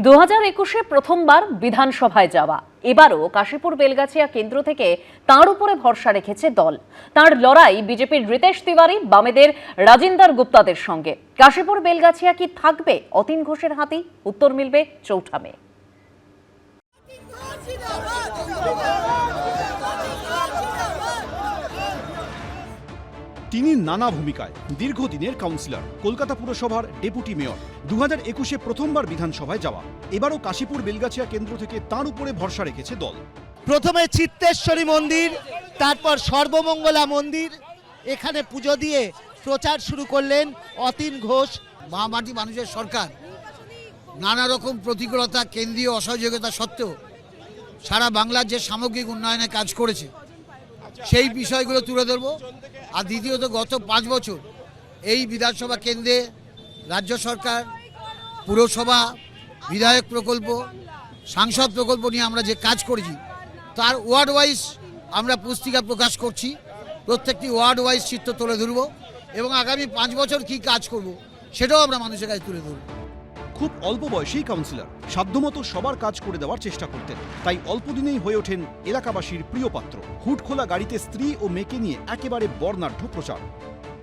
2021-এ প্রথমবার বিধানসভায় যাওয়া, এবারও কাশীপুর বেলগাছিয়া কেন্দ্র থেকে তাঁর উপরে ভরসা রেখেছে দল। তাঁর লড়াই বিজেপির রিতেশ তিওয়ারি, বামেদের রাজিন্দর গুপ্তাদের সঙ্গে। কাশীপুর বেলগাছিয়া কি থাকবে অতীন ঘোষের হাতেই? উত্তর মিলবে 4 মে। তিনি নানা ভূমিকায় দীর্ঘদিনের কাউন্সিলর, কলকাতা পুরসভার ডেপুটি মেয়র। 2021-এ প্রথমবার বিধানসভায় যাওয়া, এবারও কাশীপুর বেলগাছিয়া কেন্দ্র থেকে তাঁর উপরে ভরসা রেখেছে দল। প্রথমে চিত্তেশ্বরী মন্দির, তারপর সর্বমঙ্গলা মন্দির, এখানে পুজো দিয়ে প্রচার শুরু করলেন অতীন ঘোষ। মাটি মানুষের সরকার নানা রকম প্রতিকূলতা, কেন্দ্রীয় অসহযোগিতা সত্ত্বেও সারা বাংলার যে সামগ্রিক উন্নয়নে কাজ করেছে সেই বিষয়গুলো তুলে ধরব। আর দ্বিতীয়ত, গত 5 বছর এই বিধানসভা কেন্দ্রে রাজ্য সরকার, পুরসভা, বিধায়ক প্রকল্প, সাংসদ প্রকল্প নিয়ে আমরা যে কাজ করেছি তার ওয়ার্ড ওয়াইজ আমরা পুস্তিকা প্রকাশ করছি। প্রত্যেকটি ওয়ার্ড ওয়াইজ চিত্র তুলে ধরব এবং আগামী 5 বছর কি কাজ করব সেটাও আমরা মানুষের কাছে তুলে ধরব। খুব অল্প বয়সেই কাউন্সিলর, সাধ্যমতো সবার কাজ করে দেওয়ার চেষ্টা করতেন। তাই অল্প দিনেই হয়ে ওঠেন এলাকাবাসীর প্রিয় পাত্র। হুড খোলা গাড়িতে স্ত্রী ও মেয়েকে নিয়ে একেবারে বর্ণাঢ্য প্রচার।